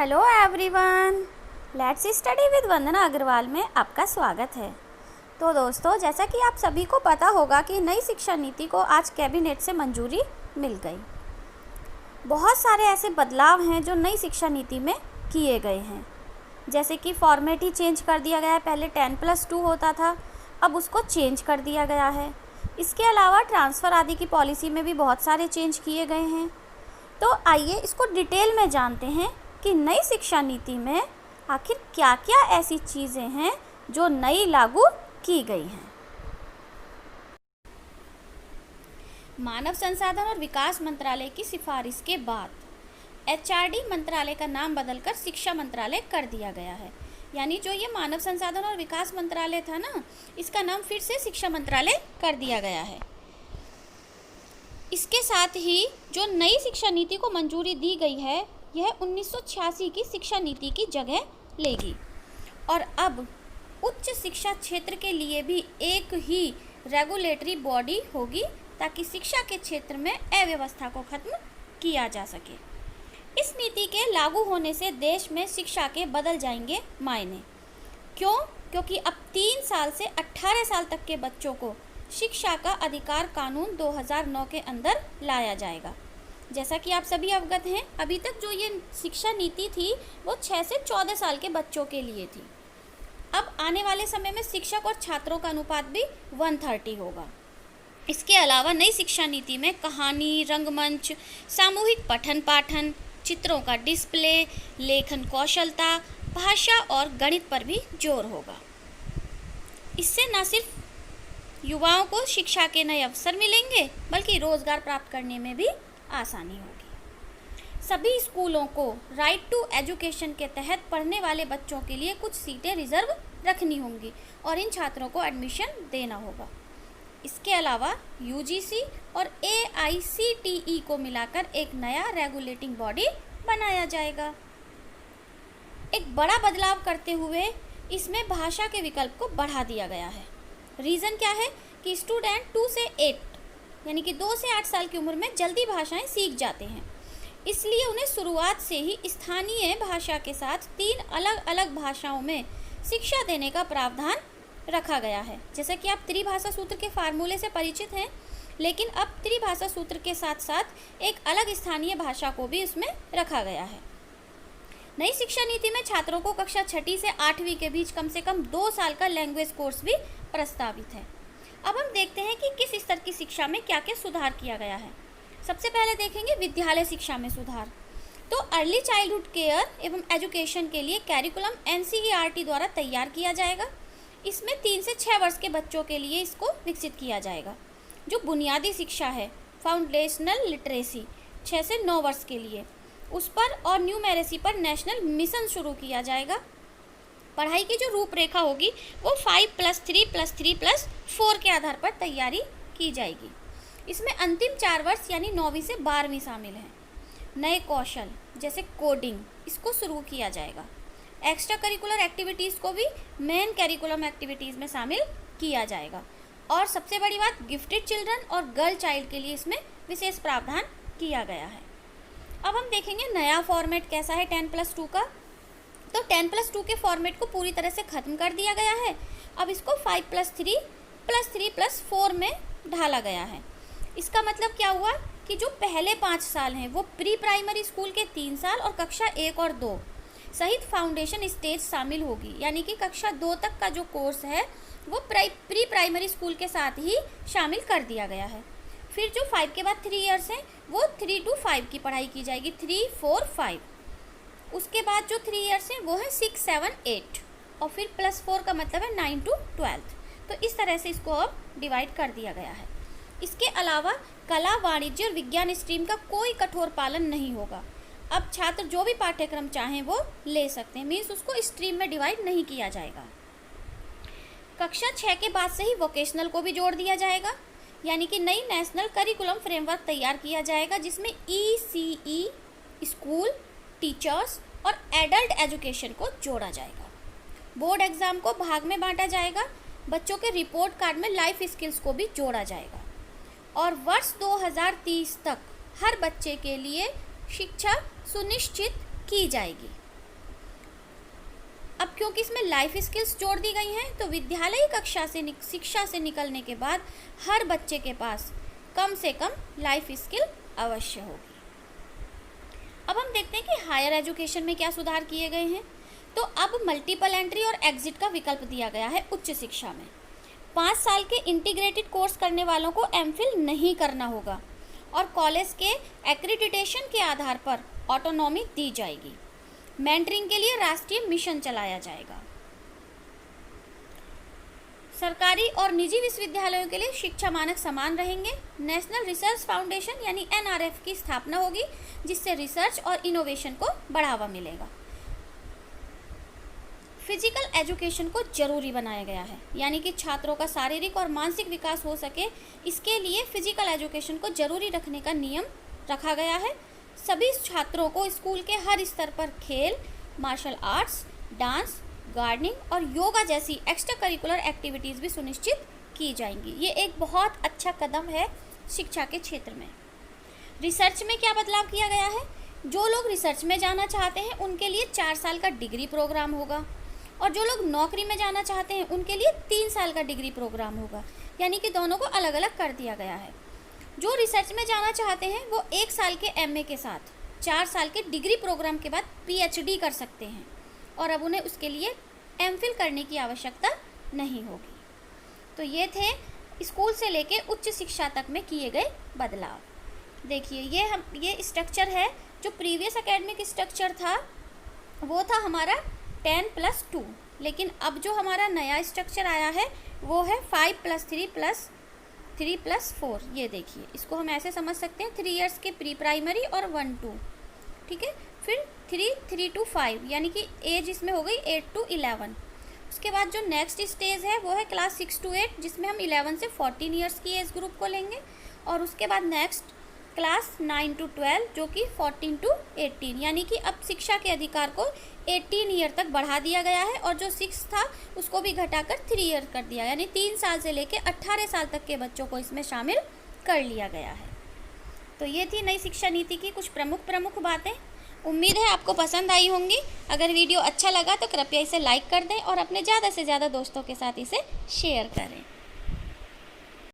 Hello everyone, let's study with Vandana Agarwal में आपका स्वागत है। तो दोस्तों, जैसा कि आप सभी को पता होगा कि नई शिक्षा नीति को आज कैबिनेट से मंजूरी मिल गई। बहुत सारे ऐसे बदलाव हैं जो नई शिक्षा नीति में किए गए हैं, जैसे कि फॉर्मेट ही चेंज कर दिया गया है। पहले 10+2 होता था, अब उसको चेंज कर दिया गया है। इसके अलावा ट्रांसफ़र आदि की पॉलिसी में भी बहुत सारे चेंज किए गए हैं। तो आइए इसको डिटेल में जानते हैं कि नई शिक्षा नीति में आखिर क्या क्या ऐसी चीज़ें हैं जो नई लागू की गई हैं। मानव संसाधन और विकास मंत्रालय की सिफारिश के बाद एचआरडी मंत्रालय का नाम बदलकर शिक्षा मंत्रालय कर दिया गया है। यानी जो ये मानव संसाधन और विकास मंत्रालय था ना, इसका नाम फिर से शिक्षा मंत्रालय कर दिया गया है। इसके साथ ही जो नई शिक्षा नीति को मंजूरी दी गई है, यह 1986 की शिक्षा नीति की जगह लेगी और अब उच्च शिक्षा क्षेत्र के लिए भी एक ही रेगुलेटरी बॉडी होगी ताकि शिक्षा के क्षेत्र में अव्यवस्था को खत्म किया जा सके। इस नीति के लागू होने से देश में शिक्षा के बदल जाएंगे मायने। क्यों? क्योंकि अब 3 साल से 18 साल तक के बच्चों को शिक्षा का अधिकार कानून 2009 के अंदर लाया जाएगा। जैसा कि आप सभी अवगत हैं, अभी तक जो ये शिक्षा नीति थी वो 6 से 14 साल के बच्चों के लिए थी। अब आने वाले समय में शिक्षक और छात्रों का अनुपात भी 1:30 होगा। इसके अलावा नई शिक्षा नीति में कहानी, रंगमंच, सामूहिक पठन पाठन, चित्रों का डिस्प्ले, लेखन कौशलता, भाषा और गणित पर भी जोर होगा। इससे न सिर्फ युवाओं को शिक्षा के नए अवसर मिलेंगे, बल्कि रोजगार प्राप्त करने में भी आसानी होगी। सभी स्कूलों को राइट टू एजुकेशन के तहत पढ़ने वाले बच्चों के लिए कुछ सीटें रिजर्व रखनी होंगी और इन छात्रों को एडमिशन देना होगा। इसके अलावा यूजीसी और एआईसीटीई को मिलाकर एक नया रेगुलेटिंग बॉडी बनाया जाएगा। एक बड़ा बदलाव करते हुए इसमें भाषा के विकल्प को बढ़ा दिया गया है। रीज़न क्या है कि स्टूडेंट 2 से 8 यानी कि 2 से 8 साल की उम्र में जल्दी भाषाएं सीख जाते हैं, इसलिए उन्हें शुरुआत से ही स्थानीय भाषा के साथ 3 अलग अलग भाषाओं में शिक्षा देने का प्रावधान रखा गया है। जैसे कि आप त्रिभाषा सूत्र के फार्मूले से परिचित हैं, लेकिन अब त्रिभाषा सूत्र के साथ साथ एक अलग स्थानीय भाषा को भी इसमें रखा गया है। नई शिक्षा नीति में छात्रों को कक्षा 6वीं से 8वीं के बीच कम से कम 2 साल का लैंग्वेज कोर्स भी प्रस्तावित है। अब हम देखते हैं कि किस स्तर की शिक्षा में क्या क्या सुधार किया गया है। सबसे पहले देखेंगे विद्यालय शिक्षा में सुधार। तो अर्ली चाइल्डहुड केयर एवं एजुकेशन के लिए कैरिकुलम एनसीईआरटी द्वारा तैयार किया जाएगा। इसमें 3 से 6 वर्ष के बच्चों के लिए इसको विकसित किया जाएगा। जो बुनियादी शिक्षा है, फाउंडेशनल लिटरेसी, 6 से 9 वर्ष के लिए, उस पर और न्यूमेरेसी पर नेशनल मिशन शुरू किया जाएगा। पढ़ाई की जो रूपरेखा होगी वो 5+3+3+4 के आधार पर तैयारी की जाएगी। इसमें अंतिम 4 वर्ष यानी 9वीं से 12वीं शामिल हैं। नए कौशल जैसे कोडिंग, इसको शुरू किया जाएगा। एक्स्ट्रा करिकुलर एक्टिविटीज़ को भी मेन करिकुलम एक्टिविटीज़ में शामिल किया जाएगा। और सबसे बड़ी बात, गिफ्टेड चिल्ड्रन और गर्ल चाइल्ड के लिए इसमें विशेष प्रावधान किया गया है। अब हम देखेंगे नया फॉर्मेट कैसा है 10+2 का। तो 10+2 के फॉर्मेट को पूरी तरह से ख़त्म कर दिया गया है। अब इसको 5+3+3+4 में ढाला गया है। इसका मतलब क्या हुआ कि जो पहले 5 साल हैं वो प्री प्राइमरी स्कूल के 3 साल और कक्षा 1 और 2 सहित फाउंडेशन स्टेज शामिल होगी। यानी कि कक्षा 2 तक का जो कोर्स है वो प्री प्राइमरी स्कूल के साथ ही शामिल कर दिया गया है। फिर जो 5 के बाद 3 इयर्स हैं वो 3 to 5 की पढ़ाई की जाएगी, 3, 4, 5। उसके बाद जो 3 इयर्स हैं वो है 6, 7, 8 और फिर +4 का मतलब है 9 to 12। तो इस तरह से इसको अब डिवाइड कर दिया गया है। इसके अलावा कला, वाणिज्य और विज्ञान स्ट्रीम का कोई कठोर पालन नहीं होगा। अब छात्र जो भी पाठ्यक्रम चाहें वो ले सकते हैं, मीन्स उसको स्ट्रीम में डिवाइड नहीं किया जाएगा। कक्षा 6 के बाद से ही वोकेशनल को भी जोड़ दिया जाएगा, यानी कि नई नेशनल करिकुलम फ्रेमवर्क तैयार किया जाएगा जिसमें ECE, स्कूल, टीचर्स और एडल्ट एजुकेशन को जोड़ा जाएगा। बोर्ड एग्ज़ाम को भाग में बांटा जाएगा। बच्चों के रिपोर्ट कार्ड में लाइफ स्किल्स को भी जोड़ा जाएगा और वर्ष 2030 तक हर बच्चे के लिए शिक्षा सुनिश्चित की जाएगी। अब क्योंकि इसमें लाइफ स्किल्स जोड़ दी गई हैं, तो विद्यालयी कक्षा से शिक्षा से निकलने के बाद हर बच्चे के पास कम से कम लाइफ स्किल अवश्य होगी। अब हम देखते हैं कि हायर एजुकेशन में क्या सुधार किए गए हैं। तो अब मल्टीपल एंट्री और एग्जिट का विकल्प दिया गया है उच्च शिक्षा में। 5 साल के इंटीग्रेटेड कोर्स करने वालों को एमफिल नहीं करना होगा और कॉलेज के एक्रेडिटेशन के आधार पर ऑटोनॉमी दी जाएगी। मेंटरिंग के लिए राष्ट्रीय मिशन चलाया जाएगा। सरकारी और निजी विश्वविद्यालयों के लिए शिक्षा मानक समान रहेंगे। नेशनल रिसर्च फाउंडेशन यानी NRF की स्थापना होगी, जिससे रिसर्च और इनोवेशन को बढ़ावा मिलेगा। फिजिकल एजुकेशन को जरूरी बनाया गया है, यानी कि छात्रों का शारीरिक और मानसिक विकास हो सके, इसके लिए फिजिकल एजुकेशन को जरूरी रखने का नियम रखा गया है। सभी छात्रों को स्कूल के हर स्तर पर खेल, मार्शल आर्ट्स, डांस, गार्डनिंग और योगा जैसी एक्स्ट्रा करिकुलर एक्टिविटीज़ भी सुनिश्चित की जाएंगी। ये एक बहुत अच्छा कदम है शिक्षा के क्षेत्र में। रिसर्च में क्या बदलाव किया गया है? जो लोग रिसर्च में जाना चाहते हैं उनके लिए 4 साल का डिग्री प्रोग्राम होगा, और जो लोग नौकरी में जाना चाहते हैं उनके लिए 3 साल का डिग्री प्रोग्राम होगा, यानी कि दोनों को अलग अलग कर दिया गया है। जो रिसर्च में जाना चाहते हैं वो 1 साल के MA के साथ 4 साल के डिग्री प्रोग्राम के बाद PhD कर सकते हैं, और अब उन्हें उसके लिए MPhil करने की आवश्यकता नहीं होगी। तो ये थे स्कूल से लेके उच्च शिक्षा तक में किए गए बदलाव। देखिए ये स्ट्रक्चर है। जो प्रीवियस एकेडमिक स्ट्रक्चर था वो था हमारा 10+2, लेकिन अब जो हमारा नया स्ट्रक्चर आया है वो है 5+3+3+4। ये देखिए, इसको हम ऐसे समझ सकते हैं 3 इयर्स के प्री प्राइमरी और 1-2, ठीक है। फिर 3 to 5, यानी कि एज इसमें हो गई 8 to 11। उसके बाद जो नेक्स्ट स्टेज है वो है क्लास 6 to 8, जिसमें हम 11 से 14 इयर्स की एज ग्रुप को लेंगे, और उसके बाद नेक्स्ट क्लास 9 to 12 जो कि 14 to 18, यानी कि अब शिक्षा के अधिकार को 18 ईयर तक बढ़ा दिया गया है, और जो 6 था उसको भी घटाकर 3 ईयर कर दिया, यानी 3 साल से लेकर 18 साल तक के बच्चों को इसमें शामिल कर लिया गया है। तो ये थी नई शिक्षा नीति की कुछ प्रमुख बातें। उम्मीद है आपको पसंद आई होंगी। अगर वीडियो अच्छा लगा तो कृपया इसे लाइक कर दें और अपने ज़्यादा से ज़्यादा दोस्तों के साथ इसे शेयर करें।